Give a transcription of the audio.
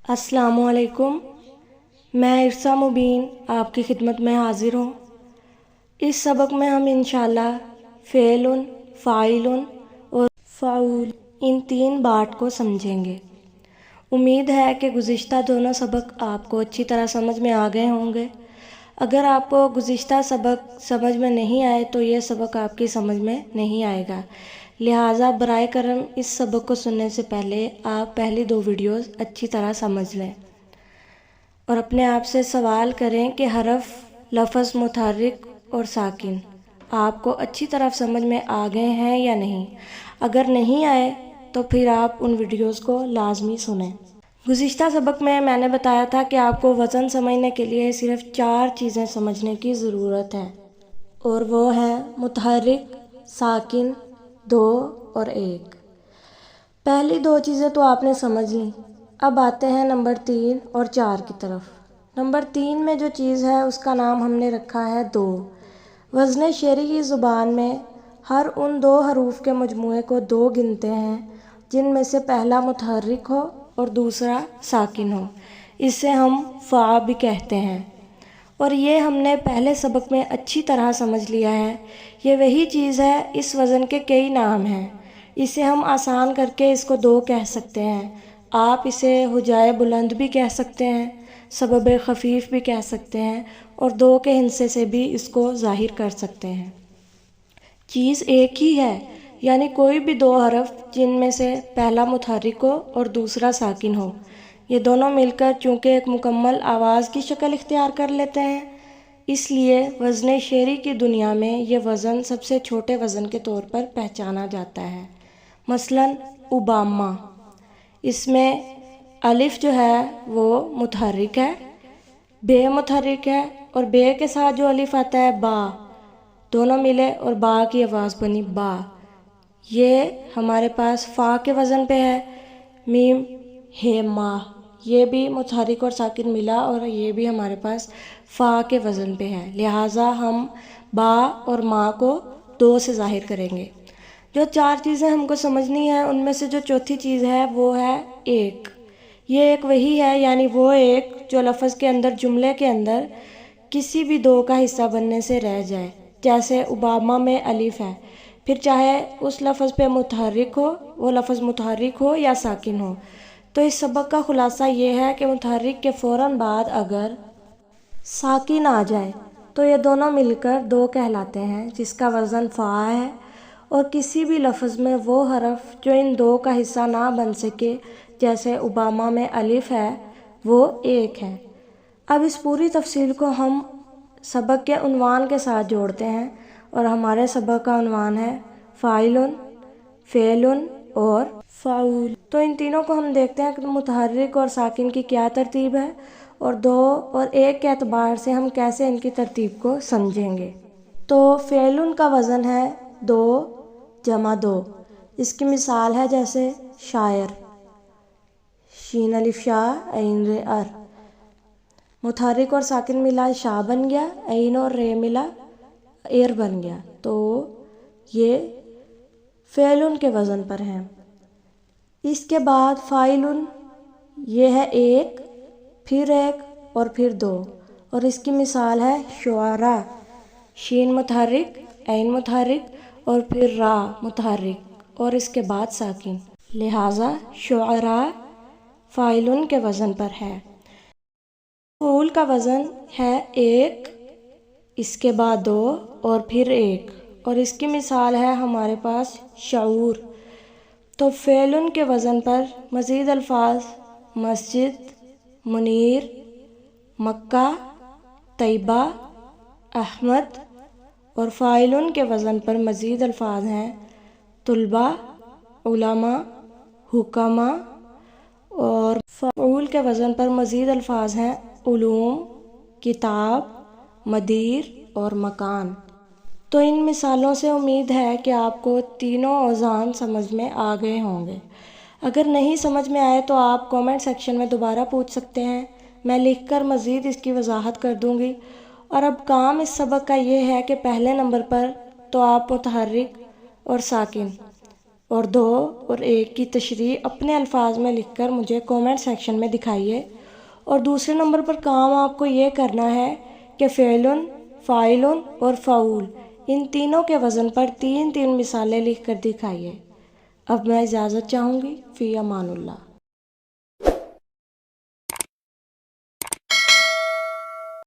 السلام علیکم، میں ارسا مبین آپ کی خدمت میں حاضر ہوں۔ اس سبق میں ہم انشاءاللہ فعل، فاعل اور فعول ان تین بارٹ کو سمجھیں گے۔ امید ہے کہ گزشتہ دونوں سبق آپ کو اچھی طرح سمجھ میں آ گئے ہوں گے۔ اگر آپ کو گزشتہ سبق سمجھ میں نہیں آئے تو یہ سبق آپ کی سمجھ میں نہیں آئے گا، لہٰذا برائے کرم اس سبق کو سننے سے پہلے آپ پہلی دو ویڈیوز اچھی طرح سمجھ لیں اور اپنے آپ سے سوال کریں کہ حرف، لفظ متحرک اور ساکن آپ کو اچھی طرح سمجھ میں آ گئے ہیں یا نہیں۔ اگر نہیں آئے تو پھر آپ ان ویڈیوز کو لازمی سنیں۔ گزشتہ سبق میں نے بتایا تھا کہ آپ کو وزن سمجھنے کے لیے صرف 4 چیزیں سمجھنے کی ضرورت ہے، اور وہ ہیں متحرک، ساکن، 2 اور 1۔ پہلی 2 چیزیں تو آپ نے سمجھ لیں۔ اب آتے ہیں نمبر 3 اور 4 کی طرف۔ نمبر 3 میں جو چیز ہے اس کا نام ہم نے رکھا ہے 2۔ وزن شعری کی زبان میں ہر ان 2 حروف کے مجموعے کو 2 گنتے ہیں جن میں سے پہلا متحرک ہو اور دوسرا ساکن ہو۔ اسے ہم فا بھی کہتے ہیں، اور یہ ہم نے پہلے سبق میں اچھی طرح سمجھ لیا ہے۔ یہ وہی چیز ہے، اس وزن کے کئی نام ہیں۔ اسے ہم آسان کر کے اس کو 2 کہہ سکتے ہیں۔ آپ اسے ہجائے بلند بھی کہہ سکتے ہیں، سبب خفیف بھی کہہ سکتے ہیں، اور 2 کے ہندسے سے بھی اس کو ظاہر کر سکتے ہیں۔ چیز ایک ہی ہے، یعنی کوئی بھی 2 حرف جن میں سے پہلا متحرک ہو اور دوسرا ساکن ہو، یہ دونوں مل کر چونکہ ایک مکمل آواز کی شکل اختیار کر لیتے ہیں، اس لیے وزن شعری کی دنیا میں یہ وزن سب سے چھوٹے وزن کے طور پر پہچانا جاتا ہے۔ مثلاً اوباما، اس میں الف جو ہے وہ متحرک ہے، بے متحرک ہے، اور بے کے ساتھ جو الف آتا ہے با، دونوں ملے اور با کی آواز بنی با۔ یہ ہمارے پاس فا کے وزن پہ ہے۔ میم، ہے، ما، یہ بھی متحرک اور ساکن ملا اور یہ بھی ہمارے پاس فا کے وزن پہ ہے، لہٰذا ہم با اور ما کو 2 سے ظاہر کریں گے۔ جو 4 چیزیں ہم کو سمجھنی ہیں ان میں سے جو چوتھی چیز ہے وہ ہے 1۔ یہ ایک وہی ہے، یعنی وہ ایک جو لفظ کے اندر، جملے کے اندر کسی بھی 2 کا حصہ بننے سے رہ جائے۔ جیسے اوباما میں الف ہے، پھر چاہے اس لفظ پہ متحرک ہو، وہ لفظ متحرک ہو یا ساکن ہو۔ تو اس سبق کا خلاصہ یہ ہے کہ متحرک کے فوراً بعد اگر ساکن آ جائے تو یہ دونوں مل کر 2 کہلاتے ہیں، جس کا وزن فا ہے، اور کسی بھی لفظ میں وہ حرف جو ان 2 کا حصہ نہ بن سکے، جیسے اوباما میں الف ہے، وہ 1 ہے۔ اب اس پوری تفصیل کو ہم سبق کے عنوان کے ساتھ جوڑتے ہیں، اور ہمارے سبق کا عنوان ہے فاعل، فعل اور فعول۔ تو ان تینوں کو ہم دیکھتے ہیں کہ متحرک اور ساکن کی کیا ترتیب ہے، اور 2 اور 1 کے اعتبار سے ہم کیسے ان کی ترتیب کو سمجھیں گے۔ تو فعل کا وزن ہے 2 جمع 2۔ اس کی مثال ہے جیسے شاعر، شین الف شاہ، عین ر ار۔ متحرک اور ساکن ملا شاہ بن گیا، عین اور رے ملا ایر بن گیا۔ تو یہ فعل کے وزن پر ہیں۔ اس کے بعد فاعل، یہ ہے 1، پھر 1 اور پھر 2، اور اس کی مثال ہے شعراء، شین متحرک، عین متحرک اور پھر را متحرک، اور اس کے بعد ساکن، لہٰذا شعراء فاعل کے وزن پر ہے۔ فعول کا وزن ہے 1، اس کے بعد 2 اور پھر 1، اور اس کی مثال ہے ہمارے پاس شعور۔ تو فعل کے وزن پر مزید الفاظ مسجد، منیر، مکہ، طیبہ، احمد، اور فاعل کے وزن پر مزید الفاظ ہیں طلبہ، علماء، حکماء، اور فعول کے وزن پر مزید الفاظ ہیں علوم، کتاب، مدیر اور مکان۔ تو ان مثالوں سے امید ہے کہ آپ کو تینوں اوزان سمجھ میں آ گئے ہوں گے۔ اگر نہیں سمجھ میں آئے تو آپ کومنٹ سیکشن میں دوبارہ پوچھ سکتے ہیں، میں لکھ کر مزید اس کی وضاحت کر دوں گی۔ اور اب کام اس سبق کا یہ ہے کہ پہلے نمبر پر تو آپ متحرک اور ساکن اور 2 اور 1 کی تشریح اپنے الفاظ میں لکھ کر مجھے کومنٹ سیکشن میں دکھائیے۔ اور دوسرے نمبر پر کام آپ کو یہ کرنا ہے کہ فعل، فاعل اور فعول ان تینوں کے وزن پر 3 مثالیں لکھ کر دکھائیے۔ اب میں اجازت چاہوں گی، فی امان اللہ۔